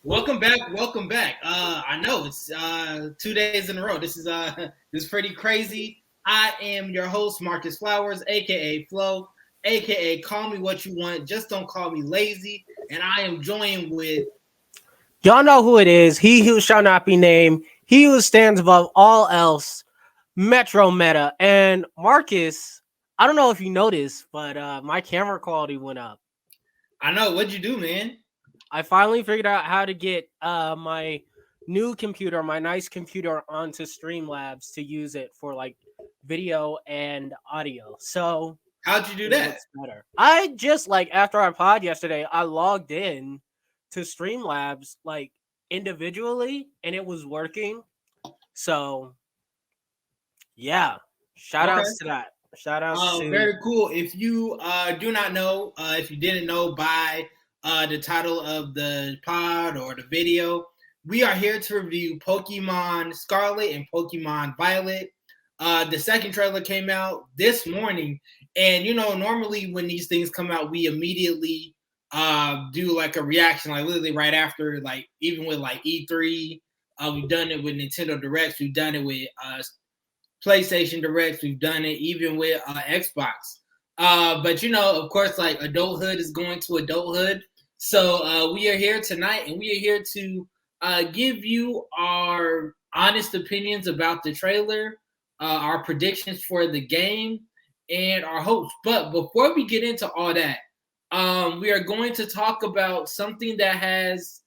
Welcome back. Welcome back. I know it's 2 days in a row. This is pretty crazy. I am your host, Marcus Flowers, aka Flo, aka Call Me What You Want. Just don't call me lazy. And I am joined with Y'all know who it is. He who shall not be named. He who stands above all else. Metro Meta. And Marcus, I don't know if you noticed, but my camera quality went up. I know what'd you do, man? I finally figured out how to get my new computer, my nice computer, onto Streamlabs to use it for like video and audio. So How'd you do it that? looks better. I just like after our pod yesterday, I logged in to Streamlabs like individually and it was working. So yeah, shout Okay. outs to that. Shout outs to Very cool. If you do not know, if you didn't know by the title of the pod or the video, we are here to review Pokemon Scarlet and Pokemon Violet. The second trailer came out this morning, and normally when these things come out, we immediately do like a reaction, like literally right after, like even with like E3. We've done it with Nintendo Directs. We've done it with PlayStation Directs. We've done it even with Xbox. But of course, like adulthood is going to adulthood. So we are here tonight, and we are here to give you our honest opinions about the trailer, our predictions for the game, and our hopes. But before we get into all that, we are going to talk about something that has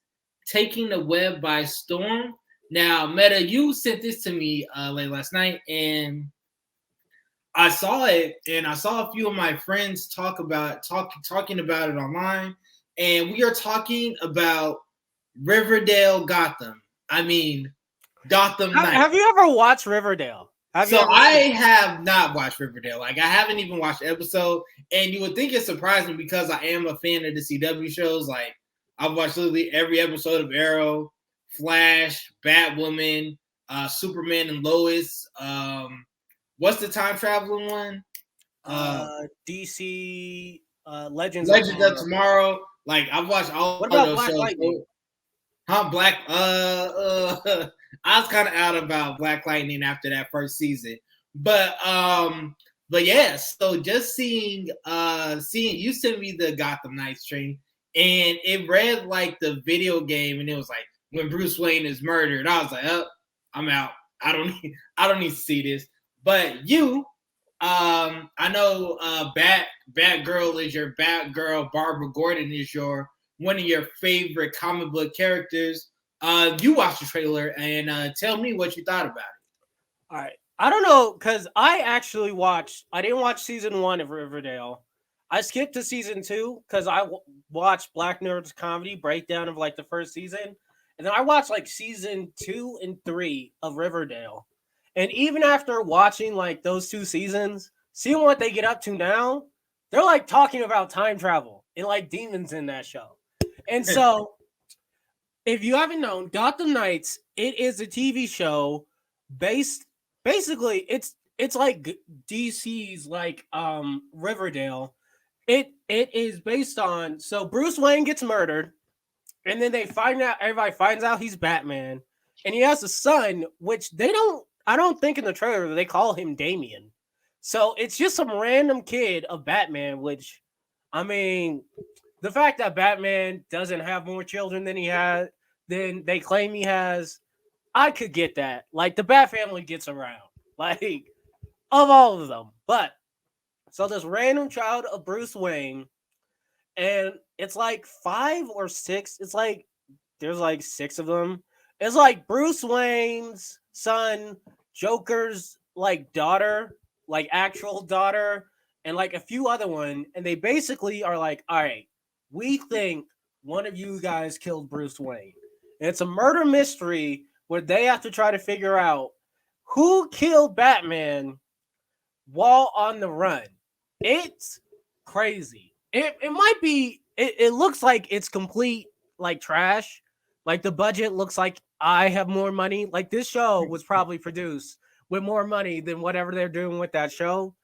taken the web by storm. Now, Meta, you sent this to me late last night, and I saw it, and I saw a few of my friends talking about it online, and we are talking about Riverdale Gotham. I mean, Gotham Knights. have you ever watched Riverdale? I have not watched Riverdale. Like, I haven't even watched the episode, and you would think it's surprising because I am a fan of the CW shows. Like, I've watched literally every episode of Arrow, Flash, Batwoman, Superman and Lois. What's the time traveling one? DC Legends of Tomorrow. Like, I've watched all What of about those Black shows. Lightning? Black. I was kind of out about Black Lightning after that first season, but yeah. So just seeing you sent me the Gotham Knights stream, and it read like the video game, and it was like when Bruce Wayne is murdered. I was like, oh, I'm out. I don't need to see this. But you, I know Batgirl is your Batgirl. Barbara Gordon is one of your favorite comic book characters. You watched the trailer and tell me what you thought about it. All right. I don't know, because I didn't watch season 1 of Riverdale. I skipped to season 2 because I watched Black Nerd's comedy breakdown of like the first season. And then I watched like season 2 and 3 of Riverdale. And even after watching like those 2 seasons, seeing what they get up to now, they're like talking about time travel and like demons in that show. And so, if you haven't known, Gotham Knights, it is a TV show basically it's like DC's like Riverdale. It is based on, so Bruce Wayne gets murdered, and then everybody finds out he's Batman, and he has a son, which I don't think in the trailer they call him Damian. So it's just some random kid of Batman, which, I mean, the fact that Batman doesn't have more children than they claim he has, I could get that. Like, the Bat family gets around, like, of all of them. But so this random child of Bruce Wayne, and it's like 5 or 6. It's like there's like 6 of them. It's like Bruce Wayne's son, Joker's like daughter, like actual daughter, and like a few other one, and they basically are like, all right, we think one of you guys killed Bruce Wayne. And it's a murder mystery where they have to try to figure out who killed Batman while on the run. It's crazy. It might be, it looks like it's complete like trash. Like, the budget looks like I have more money. Like, this show was probably produced with more money than whatever they're doing with that show.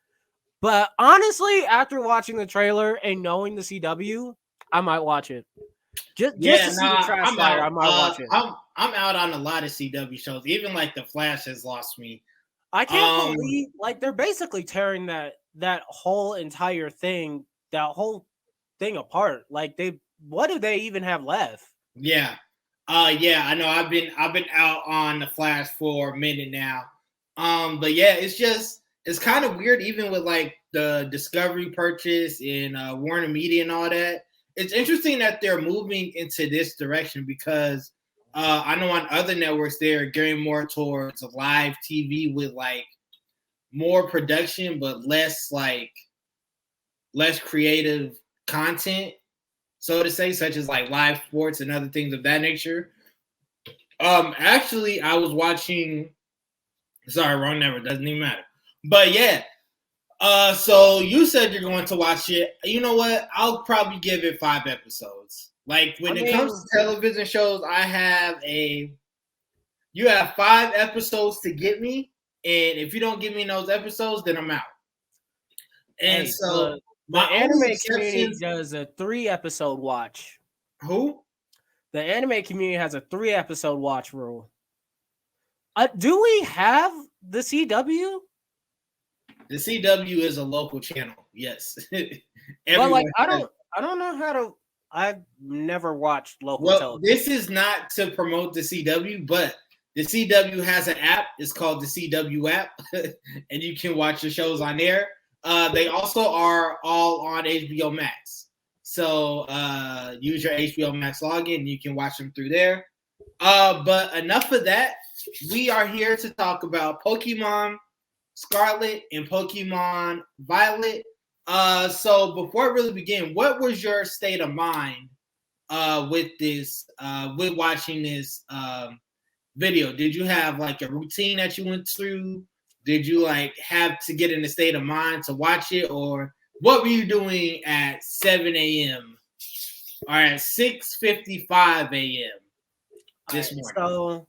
But honestly, after watching the trailer and knowing the CW, I might watch it. Just Yeah, to see the nah, trash I'm fire, out. I might watch it. I'm out on a lot of CW shows. Even like The Flash has lost me. I can't Um, believe like they're basically tearing that whole entire thing, that whole thing apart. Like what do they even have left? yeah. Yeah, I know I've been out on The Flash for a minute now. But yeah, it's kind of weird even with like the Discovery purchase and Warner Media and all that. It's interesting that they're moving into this direction because I know on other networks they're gearing more towards live TV with like more production but less creative content, so to say, such as like live sports and other things of that nature. Actually, I was watching. Sorry, wrong number. Doesn't even matter. But yeah. So you said you're going to watch it. You know what? I'll probably give it 5 episodes. Like when it comes to television shows, you have 5 episodes to get me, and if you don't give me those episodes, then I'm out. And Hey, so the my only anime community exceptions. does a 3-episode watch. Who? The anime community has a 3-episode watch rule. Do we have the CW? The CW is a local channel. Yes. But like I don't know how to. I've never watched local television. This is not to promote the CW, but the CW has an app. It's called the CW app, and you can watch the shows on there. They also are all on HBO Max. So use your HBO Max login, and you can watch them through there. But enough of that. We are here to talk about Pokemon Scarlet and Pokemon Violet. So before I really begin, what was your state of mind with watching this video? Did you have like a routine that you went through? Did you like have to get in a state of mind to watch it, or what were you doing at 7 a.m. or at 6:55 a.m. this morning? So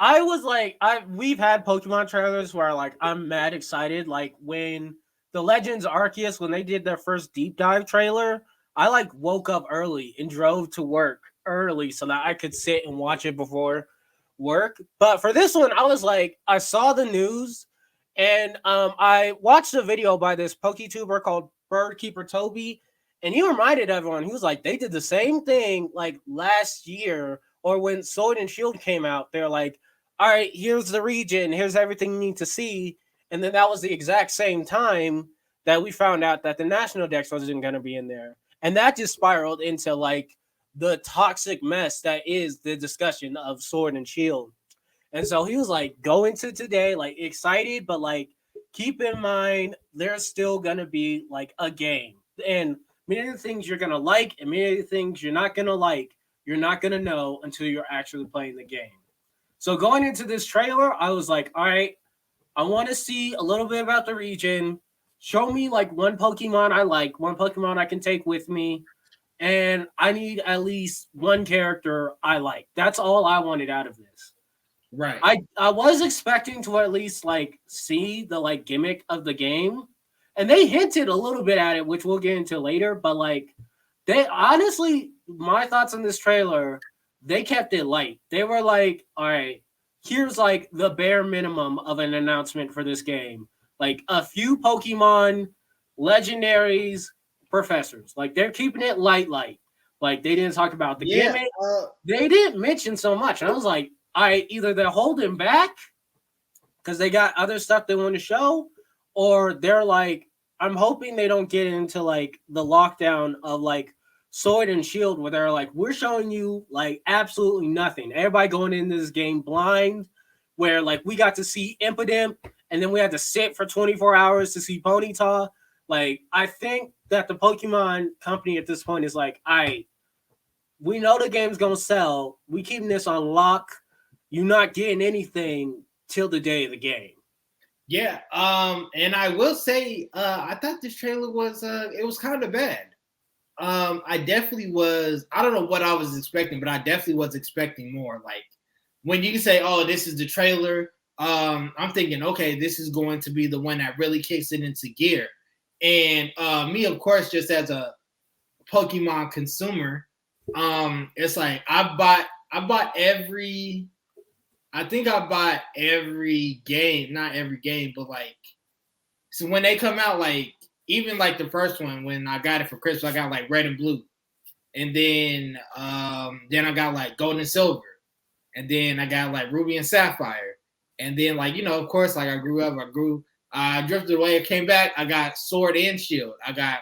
I was like, we've had Pokemon trailers where like I'm mad excited. Like when the Legends Arceus, when they did their first deep dive trailer, I like woke up early and drove to work early so that I could sit and watch it before work. But for this one, I was like, I saw the news and I watched a video by this PokeTuber called Birdkeeper Toby, and he reminded everyone, he was like, they did the same thing like last year or when Sword and Shield came out. They're like, all right, here's the region, here's everything you need to see. And then that was the exact same time that we found out that the National Dex wasn't going to be in there. And that just spiraled into like the toxic mess that is the discussion of Sword and Shield. And so he was like, go into today, like excited, but like keep in mind, there's still going to be like a game. And many of the things you're going to like and many of the things you're not going to like, you're not going to know until you're actually playing the game. So going into this trailer, I was like, all right, I want to see a little bit about the region. Show me like one Pokemon I like, one Pokemon I can take with me. And I need at least one character I like. That's all I wanted out of this. Right. I was expecting to at least like see the like gimmick of the game. And they hinted a little bit at it, which we'll get into later. But like they honestly, my thoughts on this trailer, they kept it light. They were like, all right, here's like the bare minimum of an announcement for this game. Like a few Pokemon, legendaries, professors. Like they're keeping it light. Like they didn't talk about the gimmick. They didn't mention so much. And I was like, all right, either they're holding back because they got other stuff they want to show, or they're like, I'm hoping they don't get into like the lockdown of like Sword and Shield where they're like, we're showing you like absolutely nothing. Everybody going into this game blind, where like we got to see Impidimp and then we had to sit for 24 hours to see Ponyta. Like, I think that the Pokemon company at this point is like, all right, we know the game's gonna sell. We keeping this on lock. You're not getting anything till the day of the game. Yeah. And I will say, I thought this trailer was it was kind of bad. I definitely was. I don't know what I was expecting, but I definitely was expecting more. Like when you say, "Oh, this is the trailer," I'm thinking, "Okay, this is going to be the one that really kicks it into gear." And me, of course, just as a Pokemon consumer, it's like I bought every. I think I bought every game, not every game, but like, so when they come out, like even like the first one when I got it for Christmas, I got like red and blue, and then I got like gold and silver, and then I got like ruby and sapphire, and then like of course like I grew up, I drifted away, I came back, I got sword and shield, I got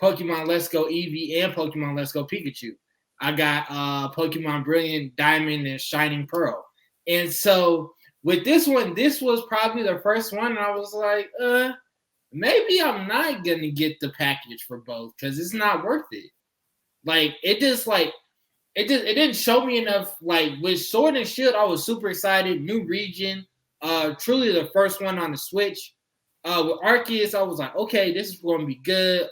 Pokemon Let's Go Eevee and Pokemon Let's Go Pikachu, I got Pokemon Brilliant Diamond and Shining Pearl. And so with this one, this was probably the first one, and I was like, maybe I'm not gonna get the package for both because it's not worth it. Like it didn't show me enough. Like with Sword and Shield, I was super excited. New region, truly the first one on the Switch. With Arceus, I was like, okay, this is going to be good.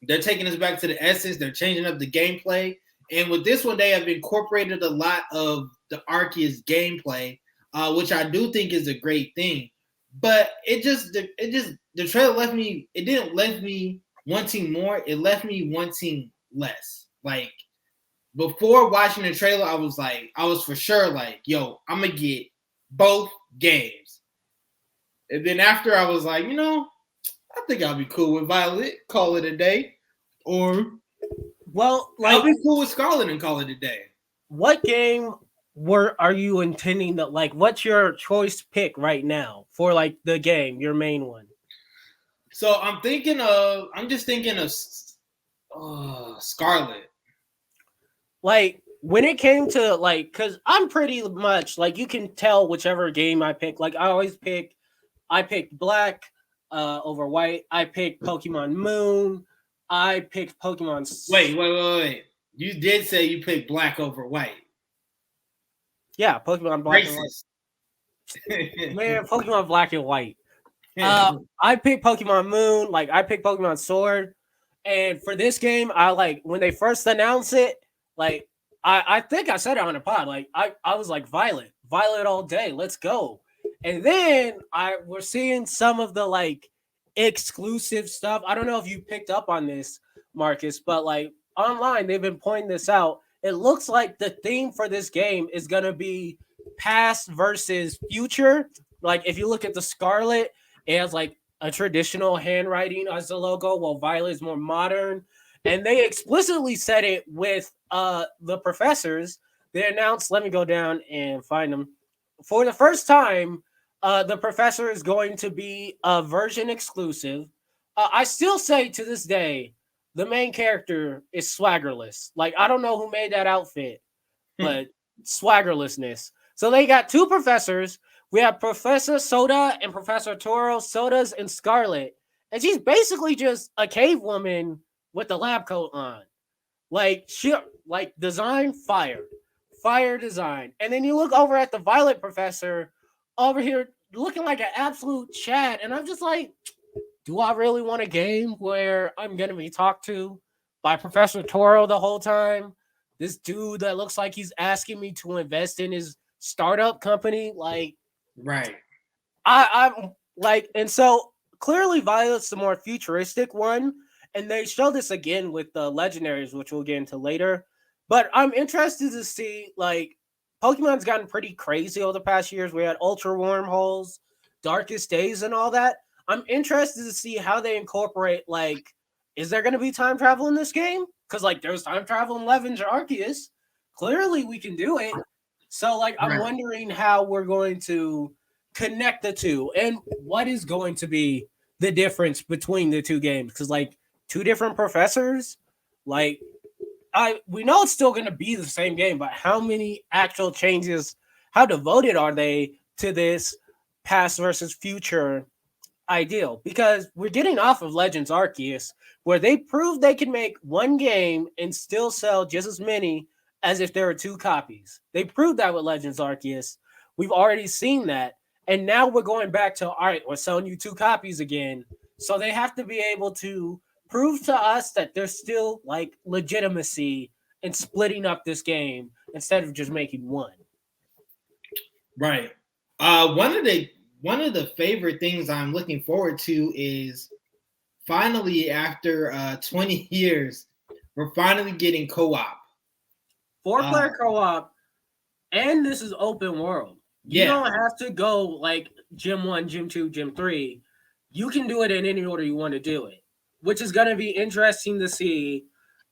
They're taking us back to the essence. They're changing up the gameplay. And with this one, they have incorporated a lot of the Arceus gameplay, which I do think is a great thing. But the trailer left me. It didn't leave me wanting more. It left me wanting less. Like before watching the trailer, I was for sure like, yo, I'm gonna get both games. And then after, I was like, I think I'll be cool with Violet. Call it a day. Or I'll be cool with Scarlet and call it a day. What game are you intending to like? What's your choice pick right now for like the game, your main one? So I'm just thinking of Scarlet. Like when it came to like, because I'm pretty much like you can tell whichever game I pick. Like I picked Black over White. I picked Pokemon Moon. I picked Pokemon. Wait. You did say you picked Black over White. Yeah, Pokemon Black and White. Man, Pokemon Black and White. I picked Pokemon Moon. Like I picked Pokemon Sword. And for this game, I like when they first announced it. Like I think I said it on the pod. Like I was like Violet all day. Let's go. And then we're seeing some of the like exclusive stuff. I don't know if you picked up on this, Marcus, but like online they've been pointing this out. It looks like the theme for this game is gonna be past versus future. Like if you look at the Scarlet, it has like a traditional handwriting as the logo, while Violet is more modern. And they explicitly said it with the professors. They announced, let me go down and find them. For the first time, the professor is going to be a version exclusive. I still say to this day, the main character is swaggerless. Like, I don't know who made that outfit, but swaggerlessness. So they got two professors. We have Professor Soda and Professor Toro. Soda's in Scarlet. And she's basically just a cave woman with the lab coat on. Like, design, fire design. And then you look over at the Violet professor over here looking like an absolute Chad. And I'm just like, do I really want a game where I'm going to be talked to by Professor Toro the whole time? This dude that looks like he's asking me to invest in his startup company. Like, right. I'm like, and so clearly Violet's the more futuristic one. And they show this again with the legendaries, which we'll get into later. But I'm interested to see, like, Pokemon's gotten pretty crazy over the past years. We had Ultra Wormholes, Darkest Days, and all that. I'm interested to see how they incorporate, like, is there going to be time travel in this game? Because, like, there's time travel in Legends or Arceus. Clearly, we can do it. So, like, I'm wondering how we're going to connect the two and what is going to be the difference between the two games. Because, like, two different professors, like, we know it's still going to be the same game, but how many actual changes, how devoted are they to this past versus future ideal? Because we're getting off of Legends Arceus, where they proved they can make one game and still sell just as many as if there were two copies. They proved that with Legends Arceus. We've already seen that. And now we're going back to, all right, we're selling you two copies again. So they have to be able to prove to us that there's still like legitimacy in splitting up this game instead of just making one. Right. One of the favorite things I'm looking forward to is finally after 20 years, we're finally getting co-op. 4-player co-op, and this is open world. You don't have to go like Gym 1, Gym 2, Gym 3. You can do it in any order you want to do it, which is going to be interesting to see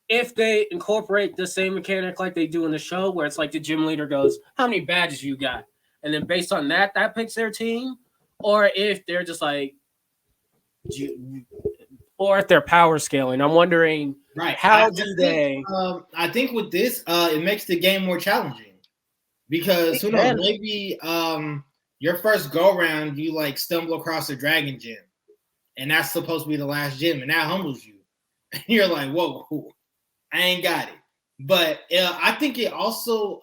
if they incorporate the same mechanic like they do in the show, where it's like the gym leader goes, how many badges you got? And then based on that picks their team. Or if they're just like, or if they're power scaling. I'm wondering, how they... I think with this, it makes the game more challenging. Because, who knows, maybe your first go-around, you, like, stumble across a dragon gym. And that's supposed to be the last gym. And that humbles you. And you're like, whoa, I ain't got it. But I think it also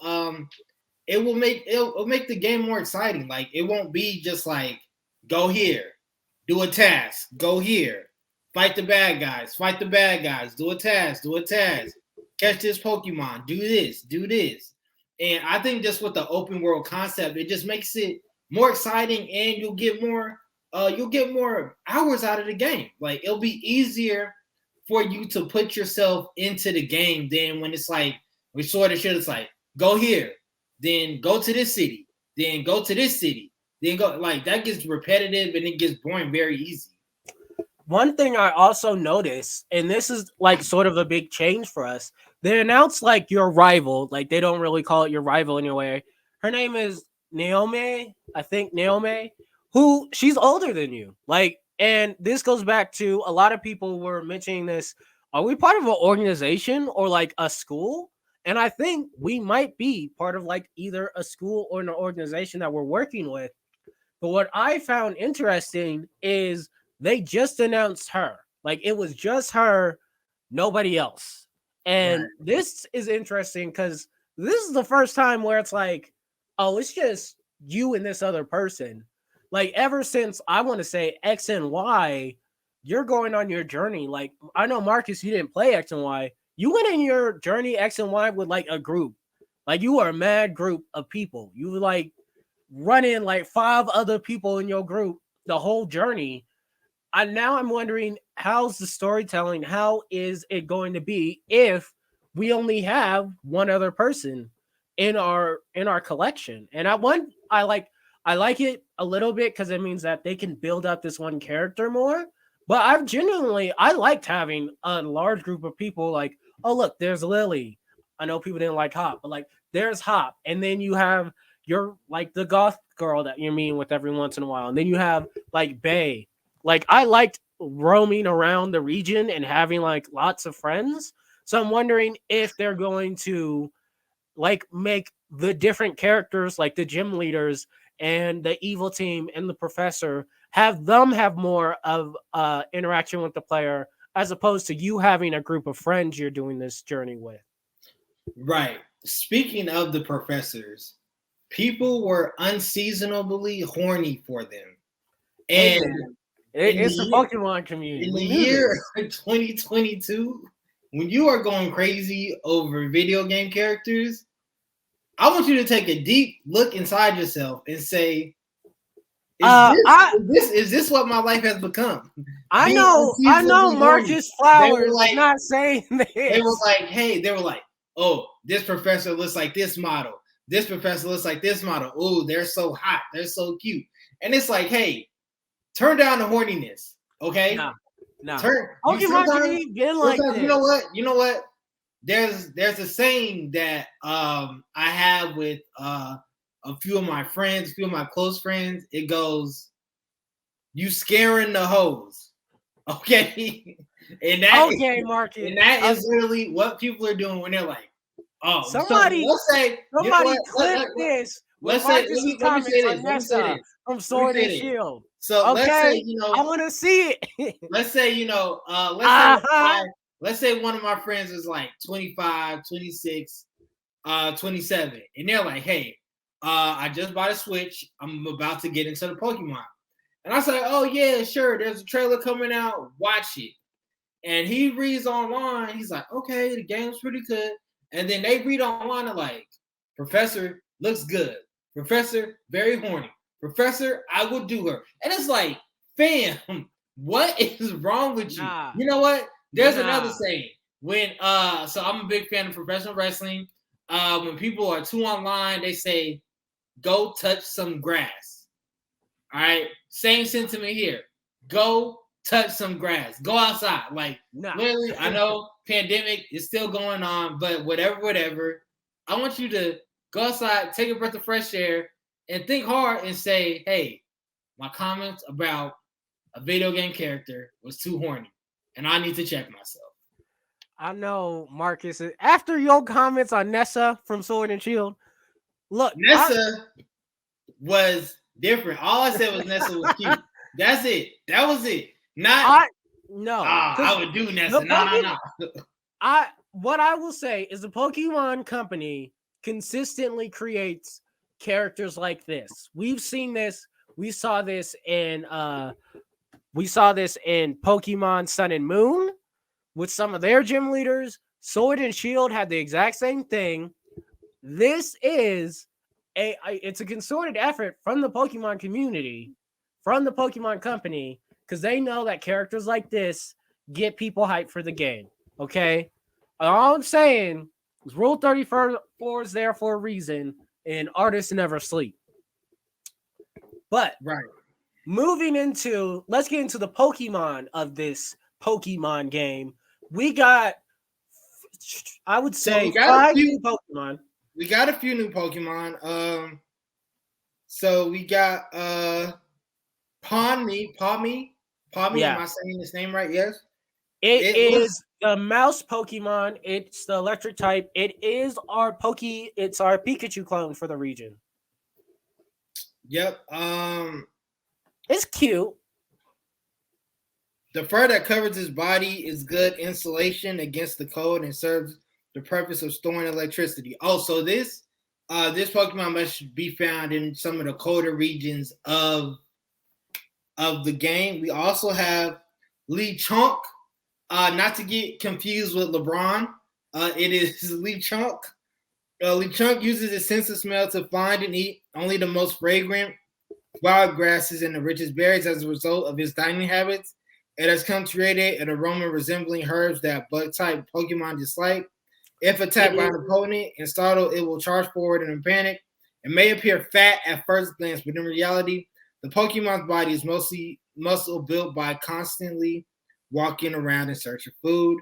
it'll make the game more exciting. Like, it won't be just like, go here, do a task, go here, fight the bad guys, do a task, catch this Pokemon, do this. And I think just with the open world concept, it just makes it more exciting, and you'll get more hours out of the game. Like, it'll be easier for you to put yourself into the game than when it's like, we sort of should, it's like, go here, then go to this city, then go to this city, then go, like, that gets repetitive and it gets boring very easy. One thing I also noticed, and this is like sort of a big change for us, they announced like your rival, like they don't really call it your rival anyway. Her name is Naomi, I think Naomi, who she's older than you. Like, and this goes back to a lot of people were mentioning this. Are we part of an organization or like a school? And I think we might be part of like either a school or an organization that we're working with. But what I found interesting is they just announced her. Like, it was just her, nobody else. And this is interesting because this is the first time where it's like, oh, it's just you and this other person. Like, ever since, I want to say, X and Y, you're going on your journey. Like, I know, Marcus, you didn't play X and Y. You went in your journey X and Y with, like, a group. Like, you were a mad group of people. You were, like, running, like, 5 other people in your group the whole journey. Now I'm wondering, how's the storytelling? How is it going to be if we only have one other person in our collection? And I like it a little bit because it means that they can build up this one character more. But I liked having a large group of people. Like, oh look, there's Lily. I know people didn't like Hop, but like there's Hop, and then you have your like the goth girl that you're meeting with every once in a while, and then you have like Bay. Like, I liked roaming around the region and having like lots of friends. So I'm wondering if they're going to like make the different characters, like the gym leaders and the evil team and the professor, have more of interaction with the player, as opposed to you having a group of friends you're doing this journey with. Right. Speaking of the professors, people were unseasonably horny for them. And it's the Pokemon community. In the year 2022, when you are going crazy over video game characters, I want you to take a deep look inside yourself and say, is this what my life has become? I know Marcus Flowers like, not saying this. They were like, oh, this professor looks like this model. This professor looks like this model. Oh, they're so hot. They're so cute. And it's like, hey, turn down the horniness, okay? No. Pokemon community been like this. You know what? There's a saying that I have with a few of my friends, a few of my close friends. It goes, "You scaring the hoes," okay? And that Marcus. And that is literally what people are doing when they're like, "Oh, somebody clip this." Let's say this. From Sword and Shield. So let's say, I want to see it. let's say, let's say one of my friends is like 25, 26, 27, and they're like, hey, I just bought a Switch. I'm about to get into the Pokemon. And I say, oh yeah, sure. There's a trailer coming out. Watch it. And he reads online. He's like, okay, the game's pretty good. And then they read online and like, Professor looks good. Professor, very horny. Professor, I will do her. And it's like, fam, what is wrong with you? You know what? There's another saying. so I'm a big fan of professional wrestling. When people are too online, they say, "Go touch some grass." All right, same sentiment here. Go touch some grass. Go outside. Like literally, I know pandemic is still going on, but whatever. I want you to go outside, take a breath of fresh air, and think hard and say, "Hey, my comments about a video game character was too horny, and I need to check myself." I know, Marcus. After your comments on Nessa from Sword and Shield, look, Nessa was different. All I said was Nessa was cute. That's it. That was it. I would do Nessa. No. What I will say is the Pokemon Company consistently creates characters like this. We've seen this. We saw this in Pokemon Sun and Moon with some of their gym leaders. Sword and Shield had the exact same thing. This is it's a concerted effort from the Pokemon community, from the Pokemon Company, because they know that characters like this get people hyped for the game. Okay? All I'm saying is Rule 34 is there for a reason, and artists never sleep. But right. Let's get into the Pokemon of this Pokemon game. We got, I would say, 5 new Pokemon. We got a few new Pokemon. So we got Pawmi. Yeah. Am I saying this name right? Yes. It is the mouse Pokemon. It's the electric type. It is it's our Pikachu clone for the region. Yep. It's cute. The fur that covers his body is good insulation against the cold and serves the purpose of storing electricity. Also, this Pokemon must be found in some of the colder regions of the game. We also have Lechonk. Not to get confused with LeBron. It is Lechonk. Lechonk uses his sense of smell to find and eat only the most fragrant wild grasses and the richest berries. As a result of his dining habits, it has come to radiate an aroma resembling herbs that bug-type Pokemon dislike. If attacked by an opponent and startled, it will charge forward in a panic. It may appear fat at first glance, but in reality, the Pokemon's body is mostly muscle built by constantly walking around in search of food.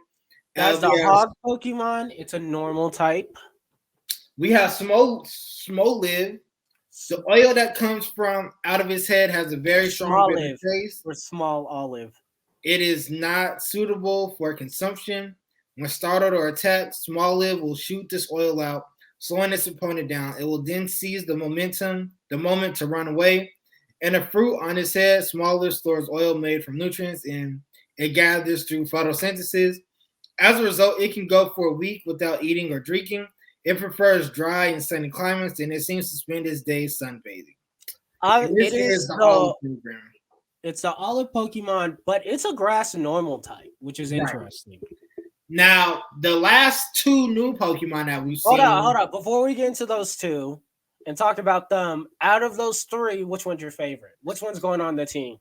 That's the hog Pokemon. It's a normal type. We have Smoliv. The oil that comes from out of his head has a very strong taste. Or small olive. It is not suitable for consumption. When startled or attacked, Smoliv will shoot this oil out, slowing its opponent down. It will then seize the moment to run away. And a fruit on its head, Smoliv stores oil made from nutrients and it gathers through photosynthesis. As a result, it can go for a week without eating or drinking. It prefers dry and sunny climates, and it seems to spend its days sunbathing. It's the olive Pokemon, but it's a grass normal type, which is interesting. Now, the last 2 new Pokemon that we've seen. Hold on. Before we get into those 2 and talk about them, out of those 3, which one's your favorite? Which one's going on the team?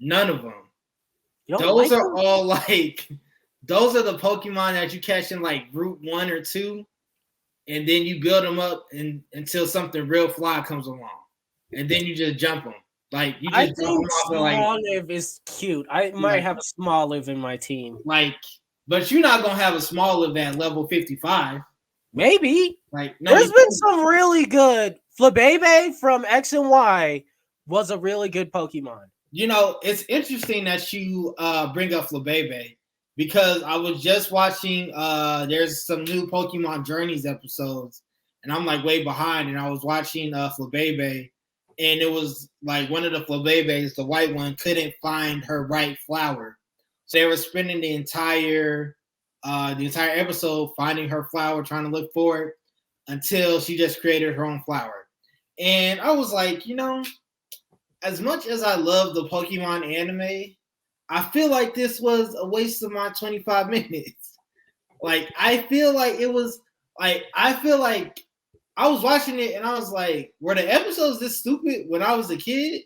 None of them. Those are all those are the Pokemon that you catch in like Route 1 or 2, and then you build them up until something real fly comes along, and then you just jump them. Like you just I think Smoliv is cute. I might have a Smoliv in my team. But you're not gonna have a Smoliv at level 55. Maybe. There's been some really good. Flabébé from X and Y was a really good Pokemon. You know, it's interesting that you bring up Flabébé because I was just watching there's some new Pokemon Journeys episodes, and I'm like way behind, and I was watching Flabébé, and it was like one of the Flabébés, the white one, couldn't find her right flower. So they were spending the entire episode finding her flower, trying to look for it until she just created her own flower. And I was like, you know, as much as I love the Pokemon anime, I feel like this was a waste of my 25 minutes. I feel like it was I was watching it and I was like, were the episodes this stupid when I was a kid?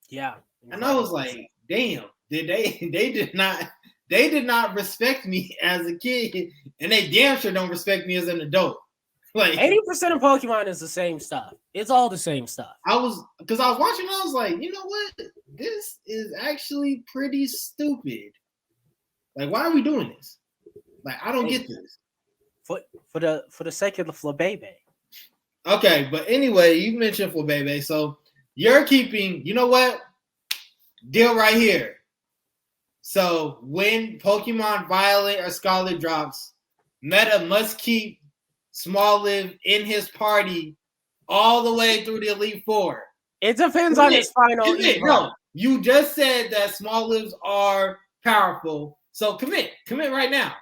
Yeah. And I was like, damn, they did not they did not respect me as a kid, and they damn sure don't respect me as an adult. Like 80% of Pokemon is the same stuff. It's all the same stuff. I was watching, I was like, you know what? This is actually pretty stupid. Like, why are we doing this? Like, I don't get this. For the sake of the Flabébé. Okay, but anyway, you mentioned Flabébé, so you're keeping. You know what? Deal right here. So when Pokemon Violet or Scarlet drops, Meta must keep Smoliv in his party all the way through the Elite Four. It depends on his final. No, you just said that Smolivs are powerful. So commit right now.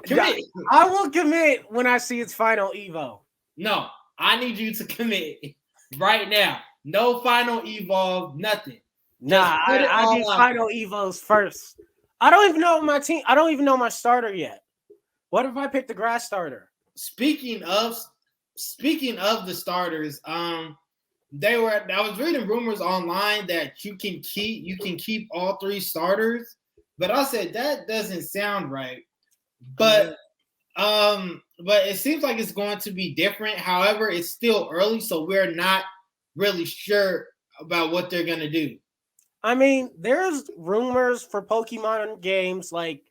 Commit. I will commit when I see its final Evo. No, I need you to commit right now. No final evolve, nothing. Nah, I need final Evos first. I don't even know my team. I don't even know my starter yet. What if I pick the grass starter? Speaking of the starters, I was reading rumors online that you can keep all three starters, but I said that doesn't sound right. But it seems like it's going to be different. However, it's still early, so we're not really sure about what they're gonna do. I mean, there's rumors for Pokemon games like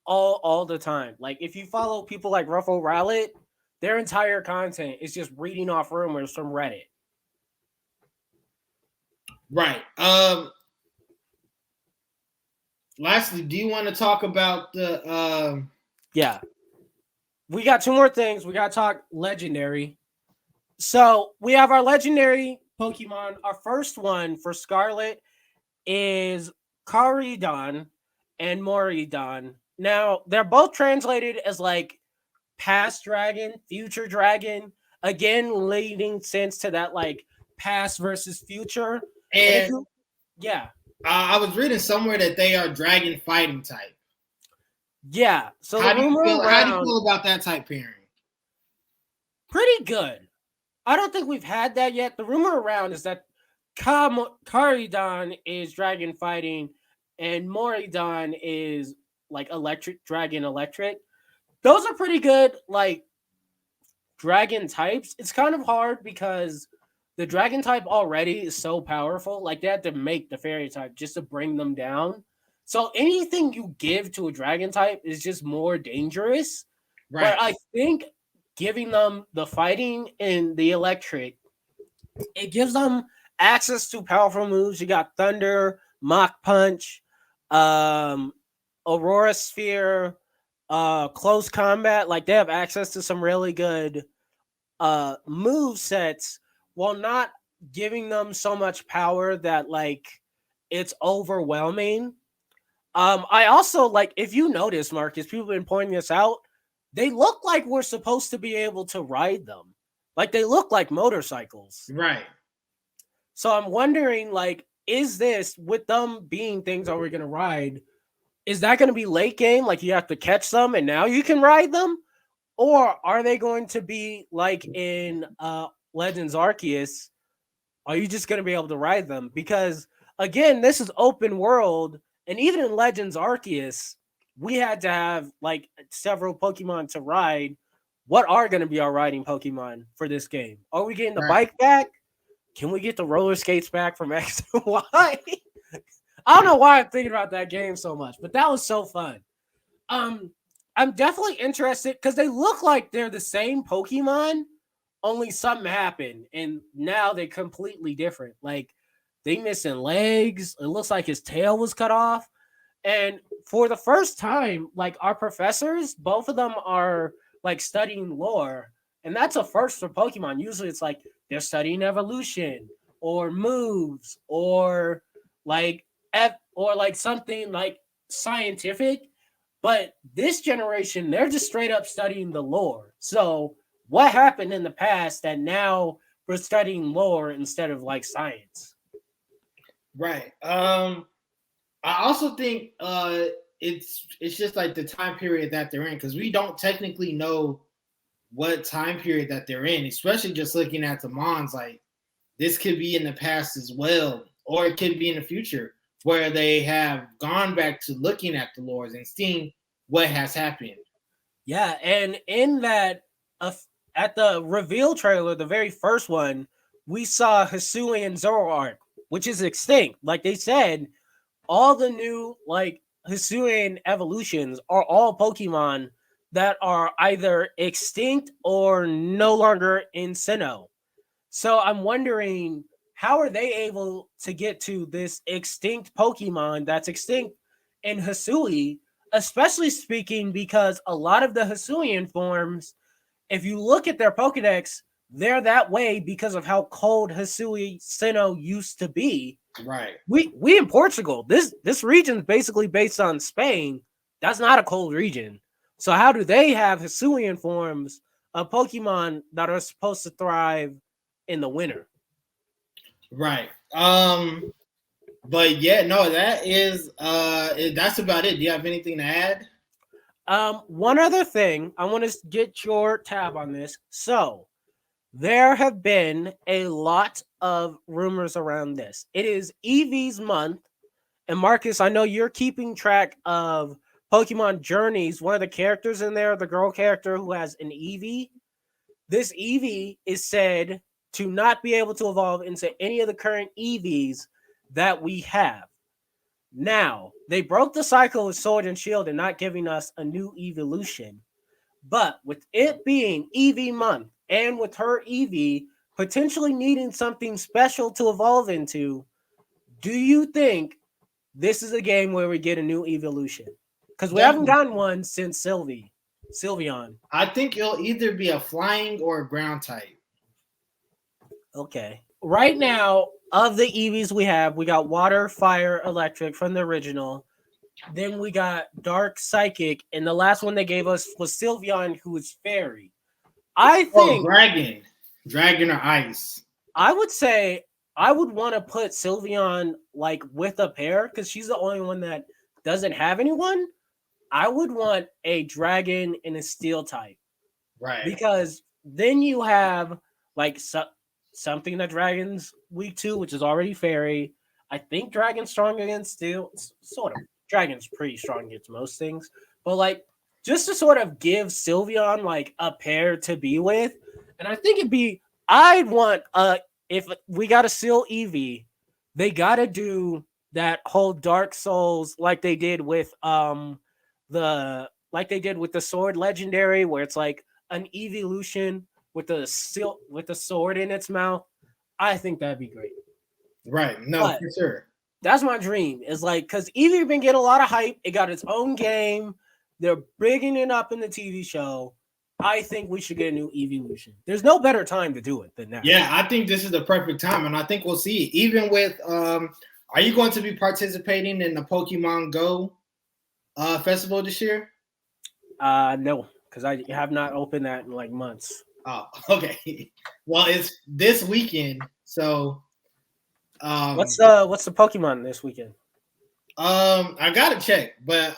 all the time. Like if you follow people like Ruffle Rowlet, their entire content is just reading off rumors from Reddit. Right. Lastly, do you want to talk about the Yeah. We got two more things. We got to talk legendary. So we have our legendary Pokemon. Our first one for Scarlet is Caridon and Moridon. Now, they're both translated as like past dragon, future dragon. Again, leading sense to that like past versus future. And yeah. I was reading somewhere that they are dragon fighting type. Yeah. So how do you feel about that type pairing? Pretty good. I don't think we've had that yet. The rumor around is that Caridon is dragon fighting and Moridon is like dragon electric. Those are pretty good like dragon types. It's kind of hard because the dragon type already is so powerful. Like they had to make the fairy type just to bring them down. So anything you give to a dragon type is just more dangerous. Right. But I think giving them the fighting and the electric, it gives them access to powerful moves. You got Thunder, Mach Punch, Aurora Sphere, Close Combat. Like they have access to some really good move sets while not giving them so much power that like it's overwhelming. I also like, if you notice, Marcus, people have been pointing this out, they look like we're supposed to be able to ride them. Like they look like motorcycles. Right. So I'm wondering, like, is this, with them being things that we're going to ride, is that going to be late game? Like you have to catch them and now you can ride them? Or are they going to be like in Legends Arceus? Are you just going to be able to ride them? Because again, this is open world. And even in Legends Arceus, we had to have like several Pokemon to ride. What are going to be our riding Pokemon for this game? Are we getting the bike back? Can we get the roller skates back from X and Y? I don't know why I'm thinking about that game so much, but that was so fun. I'm definitely interested because they look like they're the same Pokemon, only something happened, and now they're completely different. Like, they missing legs. It looks like his tail was cut off. And for the first time, like our professors, both of them are like studying lore. And that's a first for Pokemon. Usually it's like they're studying evolution or moves or like something like scientific. But this generation, they're just straight up studying the lore. So what happened in the past that now we're studying lore instead of like science? Right. I also think it's just like the time period that they're in, because we don't technically know what time period that they're in, especially just looking at the Mons. Like this could be in the past as well, or it could be in the future. where they have gone back to looking at the lores and seeing what has happened. Yeah, and in that, at the reveal trailer, the very first one, we saw Hisui and Zoroark, which is extinct. Like they said, all the new like Hisuian evolutions are all Pokemon that are either extinct or no longer in Sinnoh. So I'm wondering, how are they able to get to this extinct Pokemon that's extinct in Hisui, especially speaking because a lot of the Hisuian forms, if you look at their Pokedex, they're that way because of how cold Hisui Sinnoh used to be. Right. We in Portugal, this region's basically based on Spain. That's not a cold region. So how do they have Hisuian forms of Pokemon that are supposed to thrive in the winter? Right. But yeah, no, that is that's about it. Do you have anything to add? One other thing, I want to get your tab on this. So there have been a lot of rumors around this. It is EV's month. And Marcus, I know you're keeping track of Pokemon Journeys. One of the characters in there, the girl character who has an Eevee. This Eevee is said to not be able to evolve into any of the current Eevees that we have. Now, they broke the cycle with Sword and Shield and not giving us a new evolution. But with it being EV month and with her EV potentially needing something special to evolve into, do you think this is a game where we get a new evolution? Because we haven't gotten one since Sylveon. I think it'll either be a flying or a ground type. Okay. Right now, of the EVs we got water, fire, electric from the original. Then we got dark, psychic, and the last one they gave us was Sylveon, who is fairy. I think dragon or ice. I would say I would want to put Sylveon like with a pair because she's the only one that doesn't have anyone. I would want a dragon and a steel type. Right. Because then you have like something that dragon's weak to, which is already fairy. I think dragon's strong against steel. Sort of. Dragon's pretty strong against most things. But like just to sort of give Sylveon like a pair to be with. And I think I'd want if we got a Seal Eevee, they gotta do that whole Dark Souls like they did with the Sword Legendary, where it's like an evolution with the sword in its mouth. I think that'd be great. Right. No, for sure. That's my dream. Is like because Eevee been getting a lot of hype. It got its own game. They're bigging it up in the TV show. I think we should get a new evolution. There's no better time to do it than now. Yeah, I think this is the perfect time, and I think we'll see it. Even with are you going to be participating in the Pokemon Go festival this year? No, because I have not opened that in like months. Oh, okay. Well, it's this weekend, so what's the Pokemon this weekend? I gotta check, but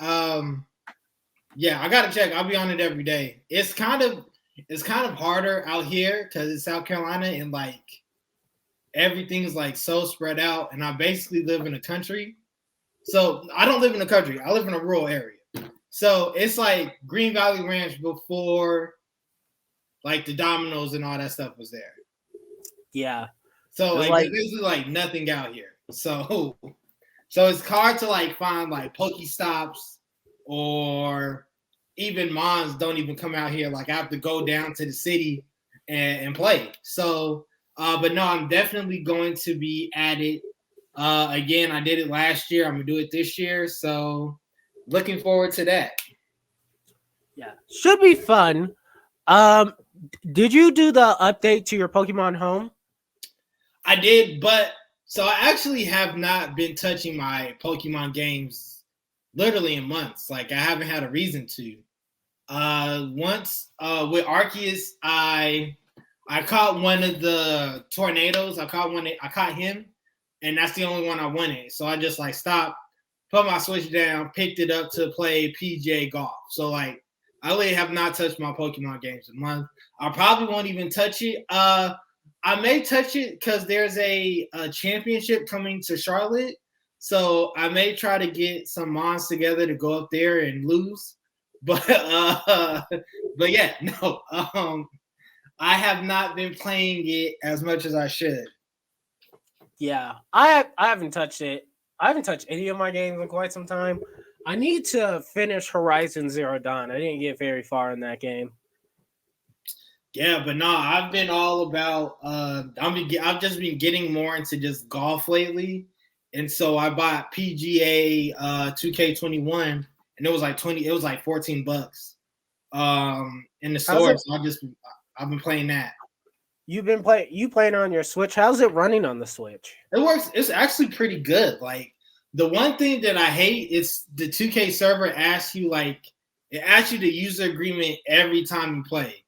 yeah, I gotta check. I'll be on it every day. It's kind of harder out here because it's South Carolina and like everything's like so spread out, and I basically live in a country. So I don't live in the country. I live in a rural area. So it's like Green Valley Ranch before like the Dominoes and all that stuff was there. Yeah. So like this is like nothing out here. So it's hard to like find like Pokestops or even Mons don't even come out here. Like I have to go down to the city and play. So but no, I'm definitely going to be at it. Again, I did it last year. I'm gonna do it this year. So looking forward to that. Yeah. Should be fun. Did you do the update to your Pokemon Home? I did, but so I actually have not been touching my Pokemon games literally in months. Like I haven't had a reason to. Once with Arceus, I caught one of the tornadoes. I caught him, and that's the only one I wanted. So I just like stopped, put my Switch down, picked it up to play PGA golf. So like I really have not touched my Pokemon games in a month. I probably won't even touch it. I may touch it because there's a championship coming to Charlotte. So I may try to get some mons together to go up there and lose. But but yeah, no. I have not been playing it as much as I should. Yeah, I haven't touched it. I haven't touched any of my games in quite some time. I need to finish Horizon Zero Dawn. I didn't get very far in that game. Yeah, but no, I've been all about. I've just been getting more into just golf lately, and so I bought PGA 2K21, and it was like 20. It was like $14 in the store. So I've been playing that. You playing on your Switch? How's it running on the Switch? It works. It's actually pretty good. Like the one thing that I hate is the 2K server asks you it asks you the user agreement every time you play.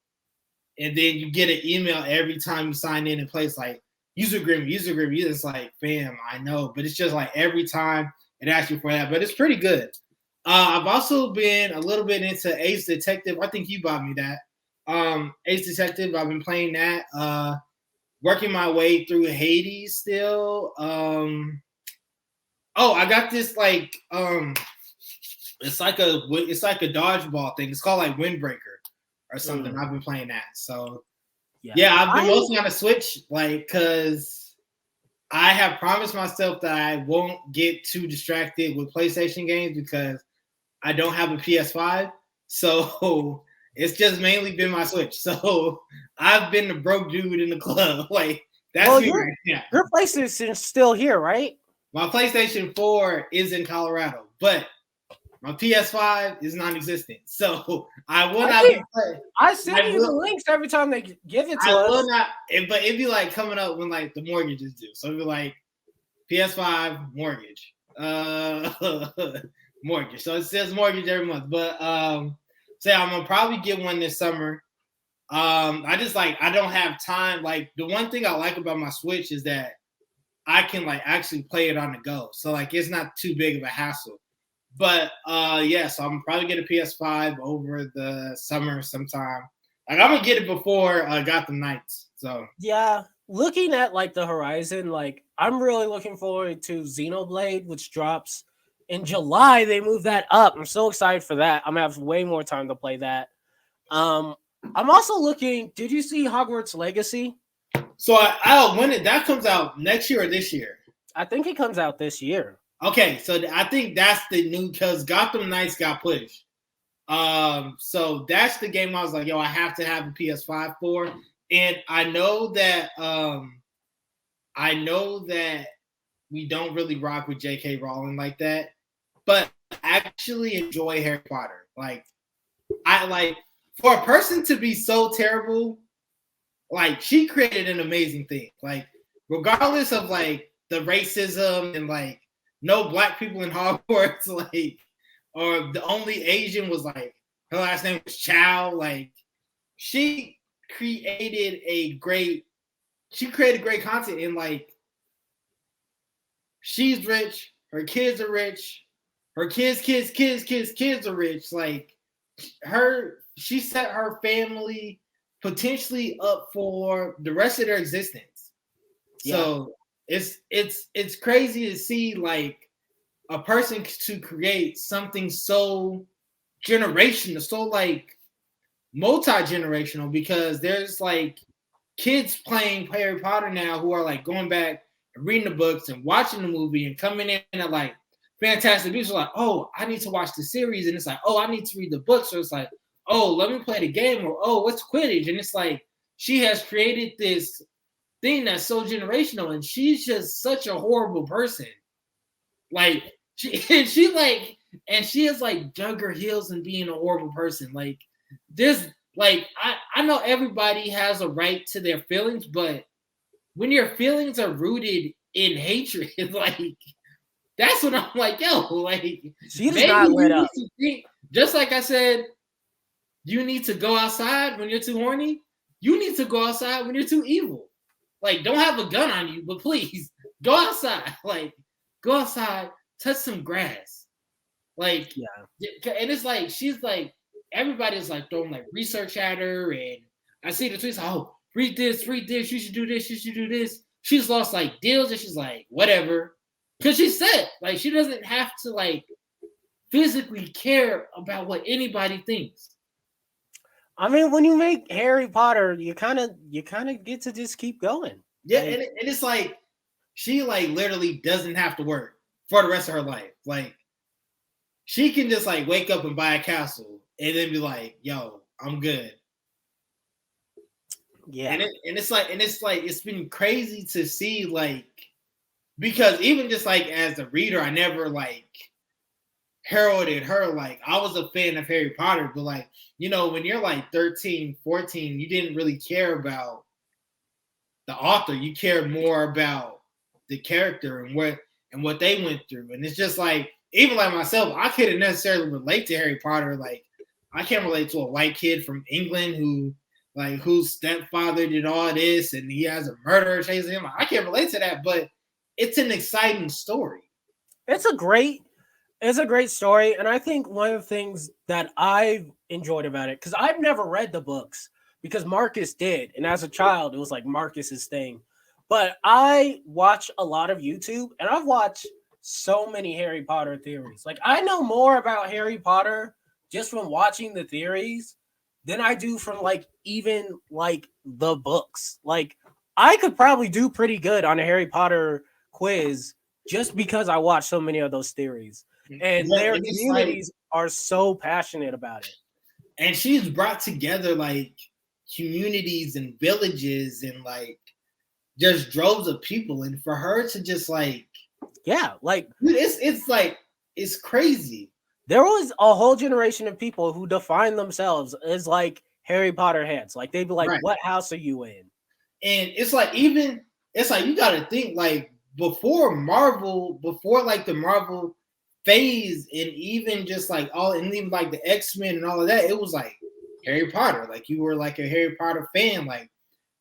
And then you get an email every time you sign in and play. It's like user agreement. It's like, bam, I know, but it's just like every time it asks you for that. But it's pretty good. I've also been a little bit into Ace Detective. I think you bought me that. Ace Detective. I've been playing that. Working my way through Hades still. I got this it's like a dodgeball thing. It's called like Windbreaker or something. I've been playing that. So yeah, I've been mostly on the Switch, because I have promised myself that I won't get too distracted with PlayStation games because I don't have a PS5. So it's just mainly been my Switch. So I've been the broke dude in the club. That's me right now. Your PlayStation's still here, right? My PlayStation 4 is in Colorado, but my PS5 is non-existent, so I will not be playing. I send you the links every time they give it to us. I will not, but it'd be like coming up when the mortgages due. So it'd be like PS5 mortgage, mortgage. So it says mortgage every month. But say I'm gonna probably get one this summer. I don't have time. Like the one thing I like about my Switch is that I can actually play it on the go. So it's not too big of a hassle. But so I'm probably get a PS5 over the summer sometime. I'm gonna get it before Gotham Knights. So yeah, looking at the horizon, I'm really looking forward to Xenoblade, which drops in July. They moved that up. I'm so excited for that. I'm gonna have way more time to play that. I'm also looking. Did you see Hogwarts Legacy? So when that comes out next year or this year? I think it comes out this year. Okay, so I think that's the new, because Gotham Knights got pushed. So that's the game I was like, yo, I have to have a PS5 for. And I know that we don't really rock with J.K. Rowling like that, but I actually enjoy Harry Potter. For a person to be so terrible, she created an amazing thing. Regardless of the racism and no black people in Hogwarts, or the only Asian was her last name was Chow. She created great content, and she's rich, her kids are rich, her kids are rich. She set her family potentially up for the rest of their existence. Yeah. So it's crazy to see a person to create something so generational, so multi-generational, because there's kids playing Harry Potter now who are going back and reading the books and watching the movie and coming in at Fantastic Beasts are oh, I need to watch the series, and it's oh, I need to read the book. So it's oh, let me play the game, or oh, what's Quidditch? And it's she has created this thing that's so generational, and she's just such a horrible person. She has dug her heels in being a horrible person. I know everybody has a right to their feelings, but when your feelings are rooted in hatred, that's when I'm yo, she does not let up. Just like I said, you need to go outside when you're too horny. You need to go outside when you're too evil. Don't have a gun on you, but please go outside. Go outside, touch some grass. Yeah. And it's she's everybody's throwing research at her, and I see the tweets. Oh, read this. You should do this. She's lost deals, and she's whatever. Because she said, like, she doesn't have to, like, physically care about what anybody thinks. I mean, when you make Harry Potter, you kind of get to just keep going. Yeah, like, and it's like she like literally doesn't have to work for the rest of her life. Like she can just like wake up and buy a castle and then be like, "Yo, I'm good." Yeah, and it's like it's been crazy to see, like, because even just like as a reader, I never like heralded her. Like I was a fan of Harry Potter, but like, you know, when you're like 13, 14, you didn't really care about the author. You care more about the character and what they went through. And it's just like, even like myself, I couldn't necessarily relate to Harry Potter. Like I can't relate to a white kid from England whose stepfather did all this and he has a murderer chasing him. I can't relate to that, but it's an exciting story. It's a great story, and I think one of the things that I've enjoyed about it, because I've never read the books, because Marcus did, and as a child, it was like Marcus's thing. But I watch a lot of YouTube, and I've watched so many Harry Potter theories. Like I know more about Harry Potter just from watching the theories than I do from like even like the books. Like I could probably do pretty good on a Harry Potter quiz just because I watch so many of those theories. And their communities are so passionate about it. And she's brought together like communities and villages and like just droves of people. And for her to just like, yeah, like it's like it's crazy. There was a whole generation of people who define themselves as like Harry Potter heads. Like they'd be like, right. What house are you in? And it's like you gotta think like before like the Marvel phase, and even just like even like the X-Men and all of that, it was like Harry Potter. Like you were like a Harry Potter fan. Like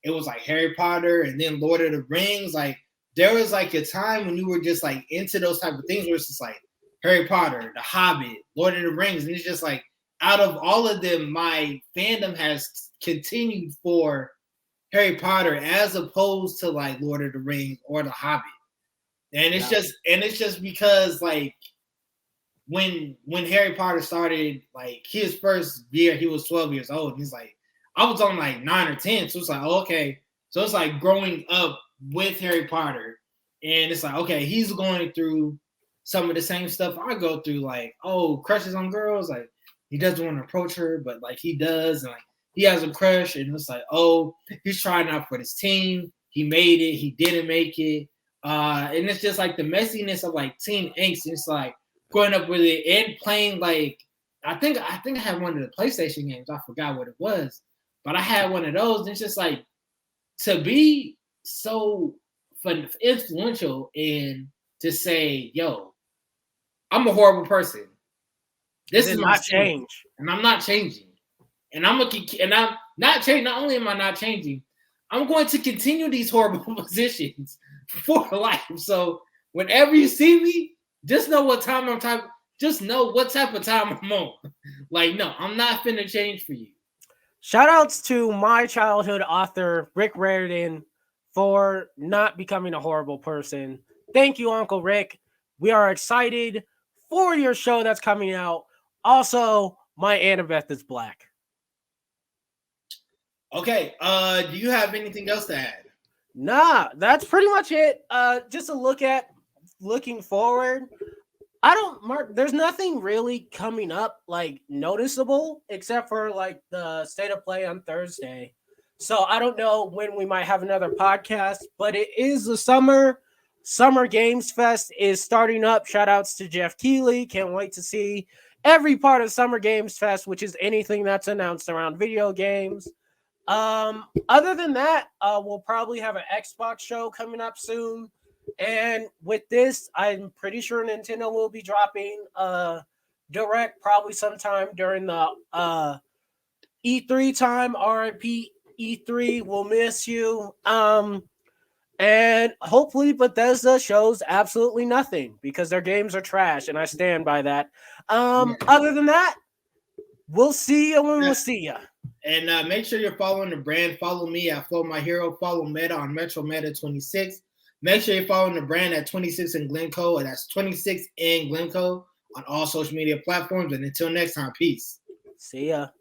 it was like Harry Potter and then Lord of the Rings. Like there was like a time when you were just like into those type of things where it's just like Harry Potter, The Hobbit, Lord of the Rings. And it's just like out of all of them, my fandom has continued for Harry Potter as opposed to like Lord of the Rings or The Hobbit. And it's just because like when Harry Potter started, like his first year, he was 12 years old. And he's like, I was on like 9 or 10. So it's like, okay. So it's like growing up with Harry Potter. And it's like, okay, he's going through some of the same stuff I go through. Like, oh, crushes on girls. Like he doesn't want to approach her, but like he does. And like he has a crush. And it's like, oh, he's trying out for this team. He made it. He didn't make it. And it's just like the messiness of like teen angst. It's like growing up with it and playing like I think I had one of the PlayStation games. I forgot what it was, but I had one of those. And it's just like to be so influential and to say, "Yo, I'm a horrible person. This is my change, and I'm not changing. And I'm not changing. Not only am I not changing, I'm going to continue these horrible positions for life. So whenever you see me, just know what time I'm type. Just know what type of time I'm on. Like, no, I'm not finna change for you." Shout outs to my childhood author, Rick Riordan, for not becoming a horrible person. Thank you, Uncle Rick. We are excited for your show that's coming out. Also, my Annabeth is black. Okay. Do you have anything else to add? Nah, that's pretty much it. Just a look at looking forward. There's nothing really coming up like noticeable except for like the state of play on Thursday. So I don't know when we might have another podcast, but it is the summer. Summer Games Fest is starting up. Shout outs to Jeff Keighley. Can't wait to see every part of Summer Games Fest, which is anything that's announced around video games. Other than that, we'll probably have an Xbox show coming up soon. And with this, I'm pretty sure Nintendo will be dropping a direct probably sometime during the E3 time. RIP E3, we'll miss you. And hopefully Bethesda shows absolutely nothing because their games are trash, and I stand by that. Other than that, we'll see you when we'll see you. And make sure you're following the brand. Follow me at Flow My Hero. Follow Meta on Metro Meta 26. Make sure you're following the brand at 26 in Glencoe, and that's 26 in Glencoe on all social media platforms. And until next time, peace. See ya.